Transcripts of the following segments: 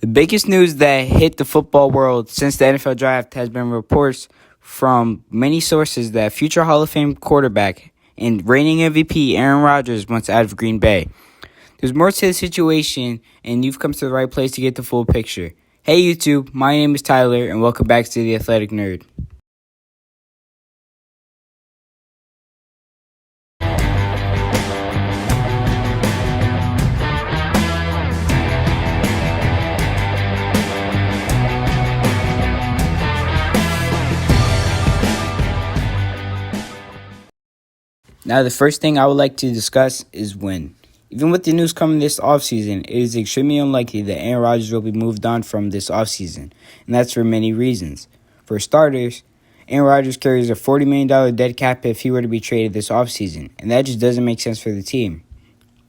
The biggest news that hit the football world since the NFL draft has been reports from many sources that future Hall of Fame quarterback and reigning MVP Aaron Rodgers wants out of Green Bay. There's more to the situation, and you've come to the right place to get the full picture. Hey YouTube, my name is Tyler, and welcome back to The Athletic Nerd. Now, the first thing I would like to discuss is when. Even with the news coming this offseason, it is extremely unlikely that Aaron Rodgers will be moved on from this offseason, and that's for many reasons. For starters, Aaron Rodgers carries a $40 million dead cap if he were to be traded this offseason, and that just doesn't make sense for the team.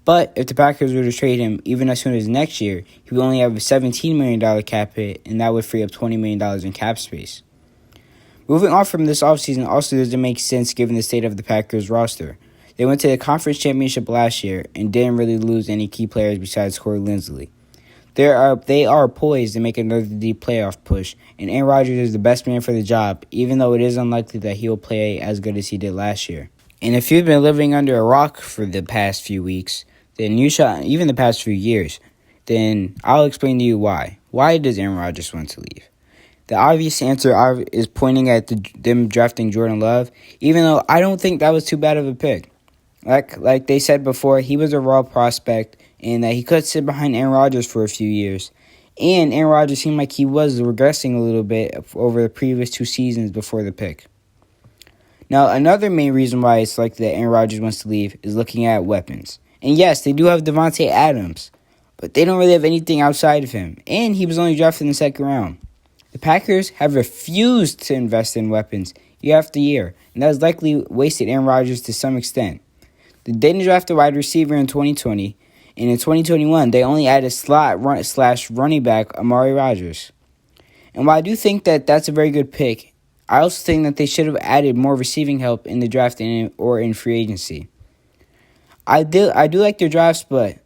But if the Packers were to trade him even as soon as next year, he would only have a $17 million cap hit, and that would free up $20 million in cap space. Moving on from this offseason also doesn't make sense given the state of the Packers roster. They went to the conference championship last year and didn't really lose any key players besides Corey Linsley. They are poised to make another deep playoff push, and Aaron Rodgers is the best man for the job, even though it is unlikely that he will play as good as he did last year. And if you've been living under a rock for the past few weeks, even the past few years, then I'll explain to you why. Why does Aaron Rodgers want to leave? The obvious answer is pointing at them drafting Jordan Love, even though I don't think that was too bad of a pick. Like they said before, he was a raw prospect, and that he could sit behind Aaron Rodgers for a few years. And Aaron Rodgers seemed like he was regressing a little bit over the previous 2 seasons before the pick. Now, another main reason why it's likely that Aaron Rodgers wants to leave is looking at weapons. And yes, they do have Devontae Adams, but they don't really have anything outside of him. And he was only drafted in the second round. The Packers have refused to invest in weapons year after year, and that has likely wasted Aaron Rodgers to some extent. They didn't draft a wide receiver in 2020, and in 2021, they only added slot/running back Amari Rodgers. And while I do think that that's a very good pick, I also think that they should have added more receiving help in the draft or in free agency. I do like their drafts, but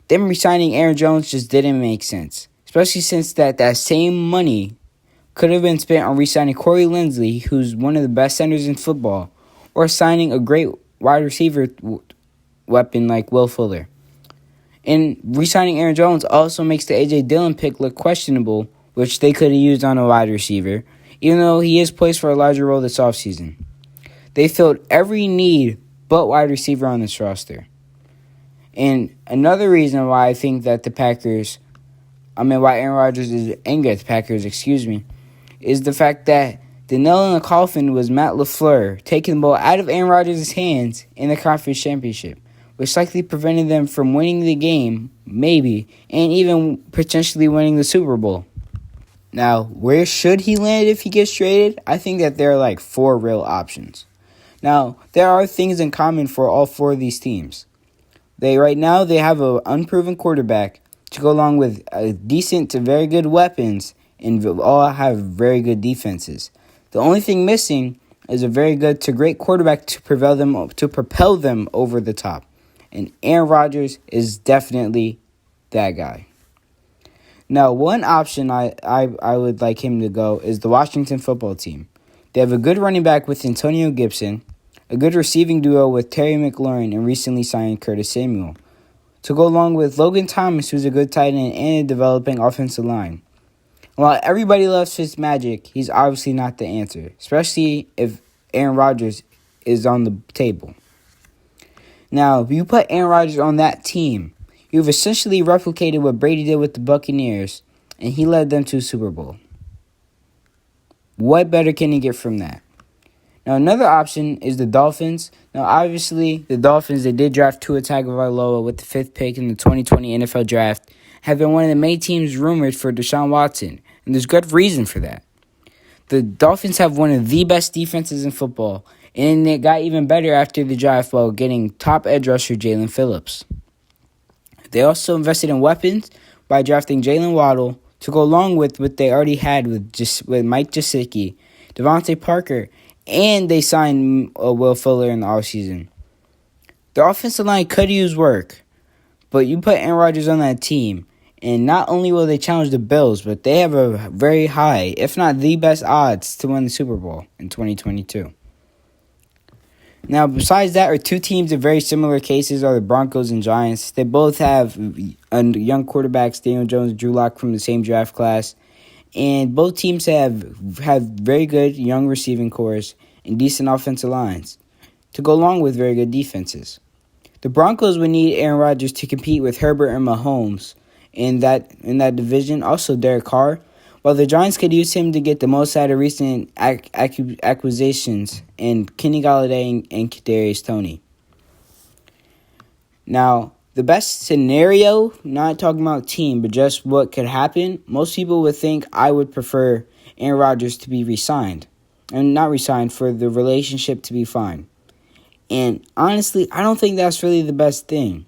them re-signing Aaron Jones just didn't make sense, especially since that same money could have been spent on re-signing Corey Linsley, who's one of the best centers in football, or signing a great wide receiver weapon like Will Fuller. And re-signing Aaron Jones also makes the A.J. Dillon pick look questionable, which they could have used on a wide receiver, even though he is poised for a larger role this offseason. They filled every need but wide receiver on this roster. And another reason why I think that why Aaron Rodgers is angry at the Packers, is the fact that the nail in the coffin was Matt LaFleur taking the ball out of Aaron Rodgers' hands in the conference championship, which likely prevented them from winning the game, maybe, and even potentially winning the Super Bowl. Now, where should he land if he gets traded? I think that there are 4 real options. Now, there are things in common for all 4 of these teams. Right now they have an unproven quarterback to go along with decent to very good weapons, and all have very good defenses. The only thing missing is a very good to great quarterback to propel them over the top. And Aaron Rodgers is definitely that guy. Now, one option I would like him to go is the Washington football team. They have a good running back with Antonio Gibson, a good receiving duo with Terry McLaurin, and recently signed Curtis Samuel, to go along with Logan Thomas, who's a good tight end and a developing offensive line. While everybody loves Fitzmagic, he's obviously not the answer, especially if Aaron Rodgers is on the table. Now, if you put Aaron Rodgers on that team, you've essentially replicated what Brady did with the Buccaneers, and he led them to a Super Bowl. What better can you get from that? Now, another option is the Dolphins. Now, obviously, the Dolphins, they did draft Tua Tagovailoa with the 5th pick in the 2020 NFL Draft, have been one of the main teams rumored for Deshaun Watson, and there's good reason for that. The Dolphins have one of the best defenses in football, and it got even better after the draft while getting top edge rusher Jalen Phillips. They also invested in weapons by drafting Jalen Waddle to go along with what they already had with Mike Gesicki, Devontae Parker, and they signed Will Fuller in the offseason. The offensive line could use work, but you put Aaron Rodgers on that team, And not only will they challenge the Bills, but they have a very high, if not the best odds to win the Super Bowl in 2022. Now, besides that, are two teams in very similar cases are the Broncos and Giants. They both have young quarterbacks, Daniel Jones and Drew Lock, from the same draft class. And both teams have very good young receiving cores and decent offensive lines to go along with very good defenses. The Broncos would need Aaron Rodgers to compete with Herbert and Mahomes in that division, also Derek Carr, while the Giants could use him to get the most out of recent acquisitions in Kenny Golladay and Kadarius Toney. Now, the best scenario, not talking about team, but just what could happen, most people would think I would prefer Aaron Rodgers to be re-signed. And not re-signed, for the relationship to be fine. And honestly, I don't think that's really the best thing.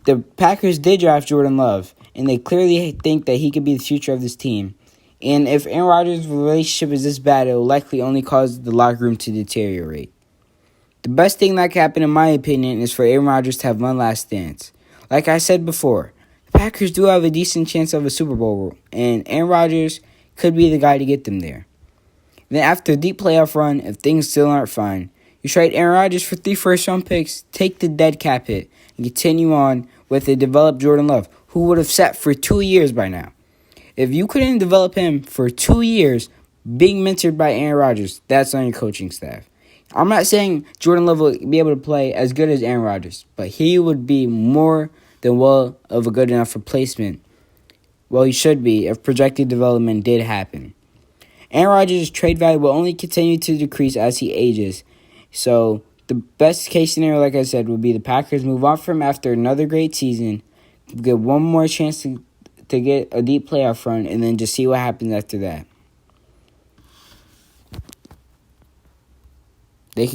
The Packers did draft Jordan Love, and they clearly think that he could be the future of this team. And if Aaron Rodgers' relationship is this bad, it will likely only cause the locker room to deteriorate. The best thing that could happen, in my opinion, is for Aaron Rodgers to have one last dance. Like I said before, the Packers do have a decent chance of a Super Bowl, and Aaron Rodgers could be the guy to get them there. Then after a deep playoff run, if things still aren't fine, you trade Aaron Rodgers for 3 first-round picks, take the dead cap hit, and continue on with a developed Jordan Love, who would have sat for 2 years by now. If you couldn't develop him for 2 years, being mentored by Aaron Rodgers, that's on your coaching staff. I'm not saying Jordan Love will be able to play as good as Aaron Rodgers, but he would be more than well of a good enough replacement. Well, he should be if projected development did happen. Aaron Rodgers' trade value will only continue to decrease as he ages. So the best case scenario, like I said, would be the Packers move on from him after another great season, get one more chance to get a deep playoff run, and then just see what happens after that. They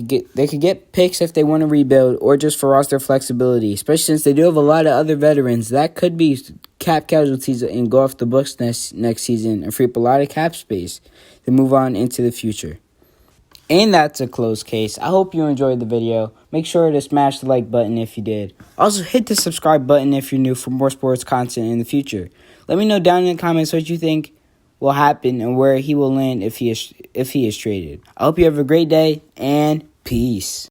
could get picks if they want to rebuild, or just for roster flexibility, especially since they do have a lot of other veterans. That could be cap casualties and go off the books next season and free up a lot of cap space to move on into the future. And that's a closed case. I hope you enjoyed the video. Make sure to smash the like button if you did. Also, hit the subscribe button if you're new for more sports content in the future. Let me know down in the comments what you think will happen and where he will land if he is traded. I hope you have a great day, and peace.